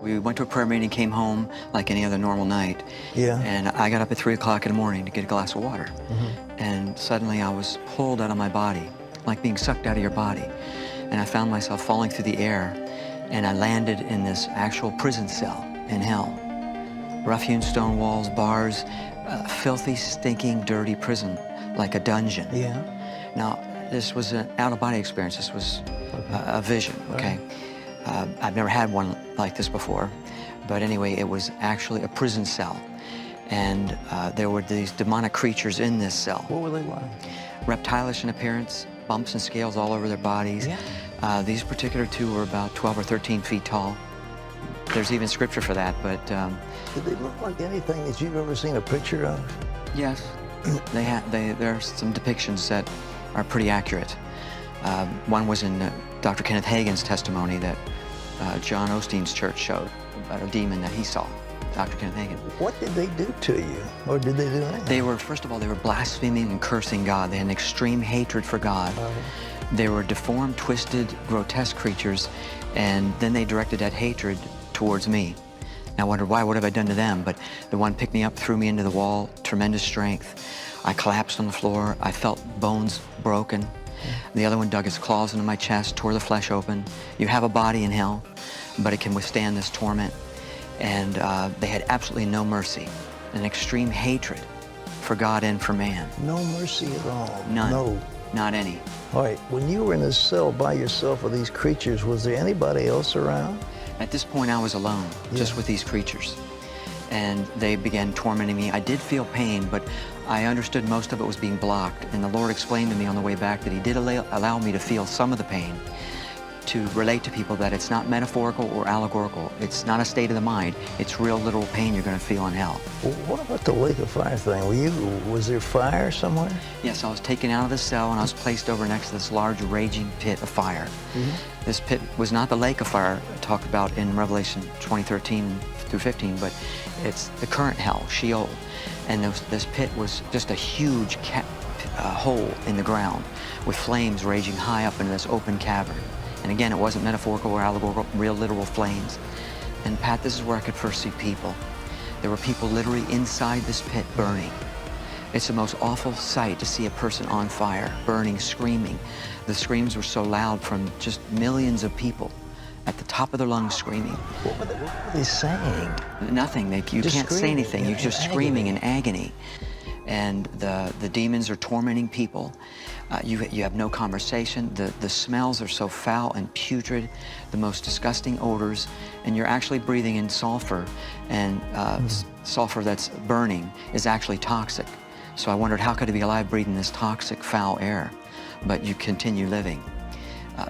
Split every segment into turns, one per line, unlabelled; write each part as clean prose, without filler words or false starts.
We went to a prayer meeting, came home like any other normal night.
Yeah.
And I got up at 3 o'clock in the morning to get a glass of water. And suddenly I was pulled out of my body, like being sucked out of your body. And I found myself falling through the air, and I landed in this actual prison cell in hell. Rough-hewn stone walls, bars, filthy, stinking, dirty prison, like a dungeon.
Yeah.
Now, this was an out-of-body experience. This was a vision, okay? I've never had one like this before, but anyway, it was actually a prison cell. And there were these demonic creatures in this cell.
What were they like?
Reptilish in appearance, bumps and scales all over their bodies.
Yeah.
These particular two were about 12 or 13 feet tall. There's even scripture for that, but...
Did they look like anything that you've ever seen a picture of?
Yes, there are some depictions that are pretty accurate. One was in Dr. Kenneth Hagin's testimony that John Osteen's church showed about a demon that he saw, Dr. Kenneth Hagin.
What did they do to you? Or did they do anything?
They were, first of all, they were blaspheming and cursing God. They had an extreme hatred for God. They were deformed, twisted, grotesque creatures, and then they directed that hatred towards me. I wondered, why? What have I done to them? But the one picked me up, threw me into the wall, tremendous strength. I collapsed on the floor. I felt bones broken. The other one dug his claws into my chest, tore the flesh open. You have a body in hell, but it can withstand this torment. And they had absolutely no mercy, an extreme hatred for God and for man.
No mercy at all?
None.
No.
Not any.
All right, when you were in this cell by yourself with these creatures, was there anybody else around?
At this point, I was alone, just with these creatures. And they began tormenting me. I did feel pain, but I understood most of it was being blocked. And the Lord explained to me on the way back that He did allow me to feel some of the pain, to relate to people that it's not metaphorical or allegorical. It's not a state of the mind. It's real literal pain you're going to feel in hell.
Well, what about the lake of fire thing? Was there fire somewhere?
Yes, I was taken out of the cell and I was placed over next to this large raging pit of fire. This pit was not the lake of fire talked about in Revelation 20:13 through 15, but it's the current hell, Sheol. And this pit was just a huge hole in the ground with flames raging high up into this open cavern. And again, it wasn't metaphorical or allegorical, real literal flames. And Pat, this is where I could first see people. There were people literally inside this pit burning. It's the most awful sight to see a person on fire, burning, screaming. The screams were so loud from just millions of people at the top of their lungs screaming.
What were they saying?
Nothing. You can't say anything. You're just screaming in agony. And the demons are tormenting people. You have no conversation. The smells are so foul and putrid, the most disgusting odors, and you're actually breathing in sulfur, and sulfur that's burning is actually toxic. So I wondered, how could I be alive breathing this toxic, foul air? But you continue living.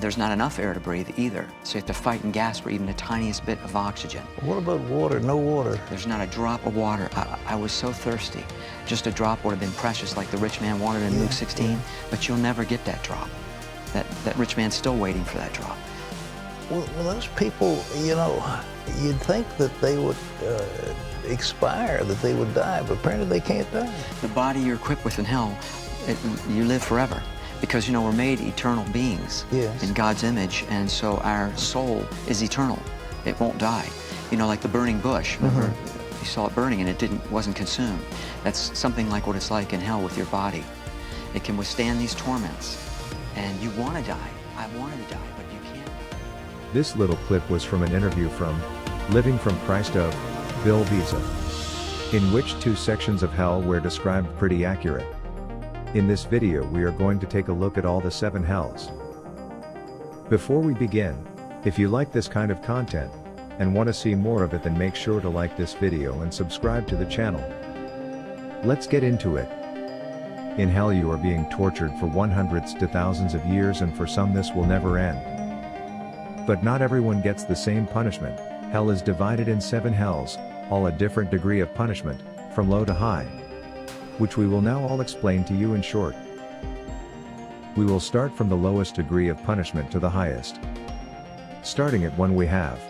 There's not enough air to breathe either, so you have to fight and gasp for even the tiniest bit of oxygen.
What about water? No water?
There's not a drop of water. I was so thirsty. Just a drop would have been precious, like the rich man wanted in Luke 16, but you'll never get that drop. That rich man's still waiting for that drop.
Well, those people, you know, you'd think that they would expire, that they would die, but apparently they can't die.
The body you're equipped with in hell, you live forever. Because, you know, we're made eternal beings in God's image, and so our soul is eternal. It won't die. You know, like the burning bush. Remember, you saw it burning and it wasn't consumed. That's something like what it's like in hell with your body. It can withstand these torments, and you want to die. I wanted to die, but you can't.
This little clip was from an interview from Living from Christ of Bill Wiese, in which two sections of hell were described pretty accurate. In this video we are going to take a look at all the 7 hells. Before we begin, if you like this kind of content, and want to see more of it, then make sure to like this video and subscribe to the channel. Let's get into it. In hell you are being tortured for hundreds to thousands of years, and for some this will never end. But not everyone gets the same punishment. Hell is divided in 7 hells, all a different degree of punishment, from low to high, which we will now all explain to you in short. We will start from the lowest degree of punishment to the highest. Starting at 1 we have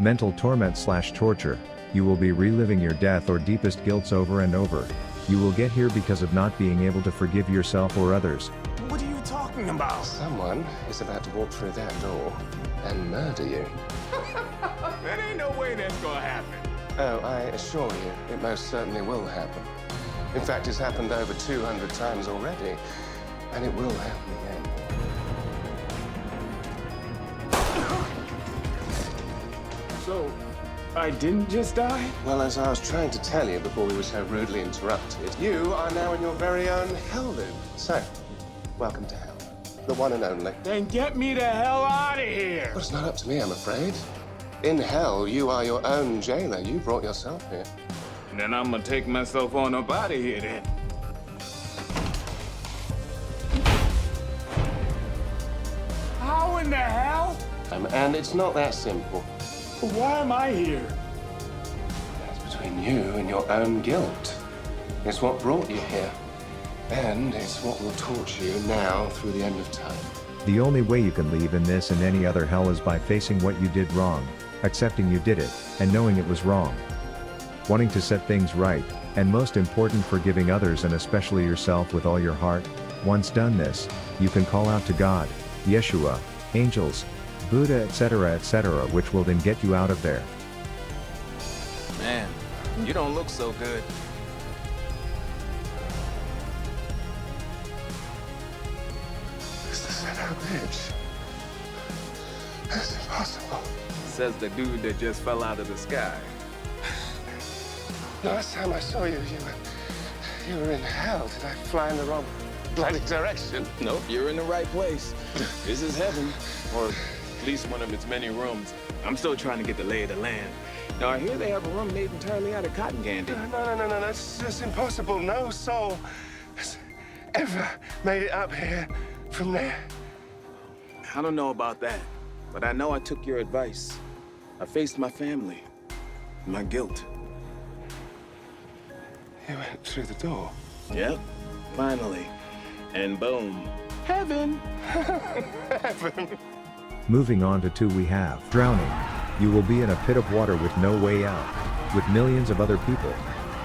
mental torment/torture. You will be reliving your death or deepest guilts over and over. You will get here because of not being able to forgive yourself or others.
What are you talking about?
Someone is about to walk through that door and murder you.
There ain't no way that's gonna happen.
Oh, I assure you, it most certainly will happen. In fact, it's happened over 200 times already, and it will happen again.
So, I didn't just die?
Well, as I was trying to tell you before we were so rudely interrupted, you are now in your very own hell loop. So, welcome to hell. The one and only.
Then get me the hell out of here!
Well, it's not up to me, I'm afraid. In hell, you are your own jailer. You brought yourself here.
Then I'm gonna take myself on up out of here then. How in the hell?
And it's not that simple.
Why am I here?
That's between you and your own guilt. It's what brought you here. And it's what will torture you now through the end of time.
The only way you can leave in this and any other hell is by facing what you did wrong, accepting you did it, and knowing it was wrong. Wanting to set things right, and most important, forgiving others and especially yourself with all your heart. Once done this, you can call out to God, Yeshua, angels, Buddha, etc., which will then get you out of there.
Man, you don't look so good.
Is this an bitch? That's impossible.
Says the dude that just fell out of the sky.
Last time I saw you, you were in hell. Did I fly in the wrong bloody direction?
Nope, you're in the right place. This is heaven, or at least one of its many rooms. I'm still trying to get the lay of the land. Now, I hear they have a room made entirely out of cotton candy.
No, that's impossible. No soul has ever made it up here from there.
I don't know about that, but I know I took your advice. I faced my family, my guilt.
You went through the door.
Yep, finally. And boom, heaven.
Heaven.
Moving on to 2, we have drowning. You will be in a pit of water with no way out, with millions of other people.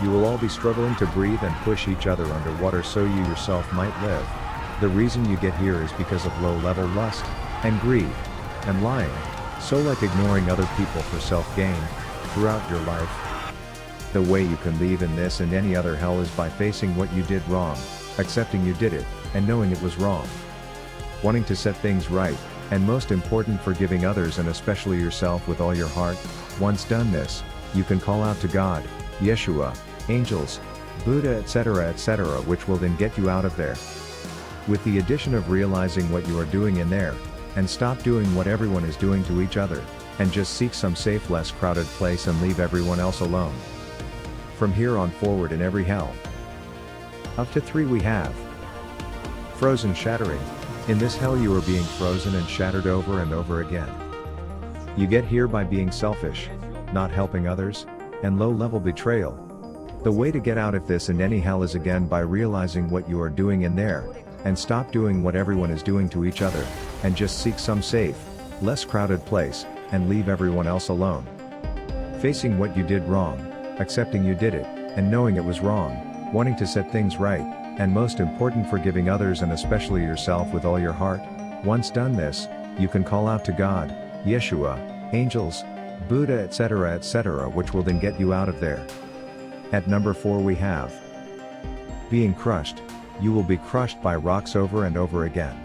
You will all be struggling to breathe and push each other underwater so you yourself might live. The reason you get here is because of low-level lust, and greed, and lying, so like ignoring other people for self-gain, throughout your life. The way you can leave in this and any other hell is by facing what you did wrong, accepting you did it, and knowing it was wrong. Wanting to set things right, and most important, forgiving others and especially yourself with all your heart. Once done this, you can call out to God, Yeshua, angels, Buddha, etc., which will then get you out of there. With the addition of realizing what you are doing in there, and stop doing what everyone is doing to each other, and just seek some safe, less crowded place and leave everyone else alone. From here on forward in every hell. Up to 3 we have frozen, shattering. In this hell you are being frozen and shattered over and over again. You get here by being selfish, not helping others, and low-level betrayal. The way to get out of this and any hell is again by realizing what you are doing in there, and stop doing what everyone is doing to each other, and just seek some safe, less crowded place, and leave everyone else alone. Facing what you did wrong, accepting you did it, and knowing it was wrong, wanting to set things right, and most important, forgiving others and especially yourself with all your heart. Once done this, you can call out to God, Yeshua, angels, Buddha, etc., which will then get you out of there. At number 4 we have being crushed. You will be crushed by rocks over and over again.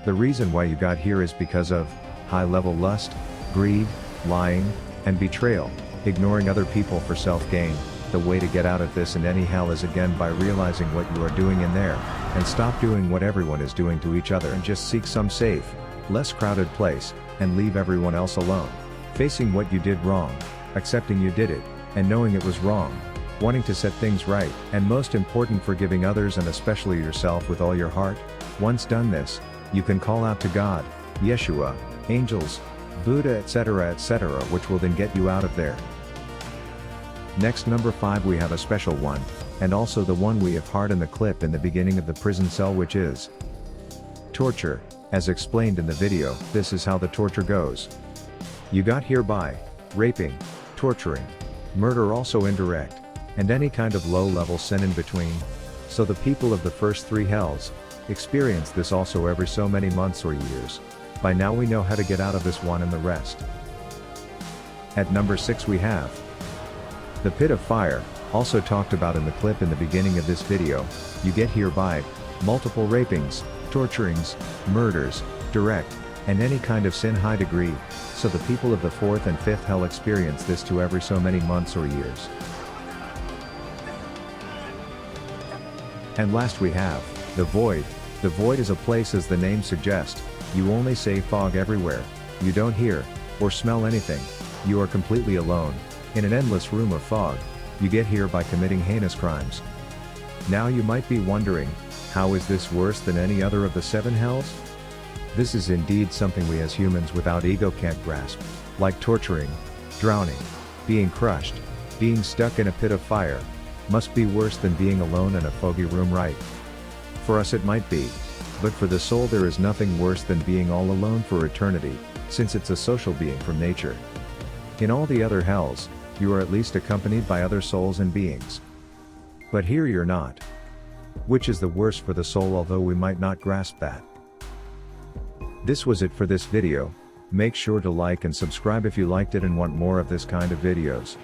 The reason why you got here is because of high-level lust, greed, lying, and betrayal, ignoring other people for self-gain. The way to get out of this and any hell is again by realizing what you are doing in there, and stop doing what everyone is doing to each other and just seek some safe, less crowded place, and leave everyone else alone. Facing what you did wrong, accepting you did it, and knowing it was wrong. Wanting to set things right, and most important, forgiving others and especially yourself with all your heart. Once done this, you can call out to God, Yeshua, angels, Buddha, etc., which will then get you out of there. Next, number 5 we have a special one, and also the one we have heard in the clip in the beginning of the prison cell, which is torture. As explained in the video, this is how the torture goes. You got here by raping, torturing, murder, also indirect, and any kind of low-level sin in between. So the people of the first 3 hells experience this also every so many months or years. By now we know how to get out of this one and the rest. At number 6 we have the pit of fire, also talked about in the clip in the beginning of this video. You get here by multiple rapings, torturings, murders, direct, and any kind of sin high degree, so the people of the 4th and 5th hell experience this too every so many months or years. And last we have the void. The void is a place, as the name suggests. You only see fog everywhere. You don't hear or smell anything. You are completely alone in an endless room of fog. You get here by committing heinous crimes. Now you might be wondering, how is this worse than any other of the 7 hells? This is indeed something we as humans without ego can't grasp, like torturing, drowning, being crushed, being stuck in a pit of fire. Must be worse than being alone in a foggy room, right? For us it might be, but for the soul there is nothing worse than being all alone for eternity, since it's a social being from nature. In all the other hells, you are at least accompanied by other souls and beings. But here you're not. Which is the worst for the soul, although we might not grasp that. This was it for this video. Make sure to like and subscribe if you liked it and want more of this kind of videos.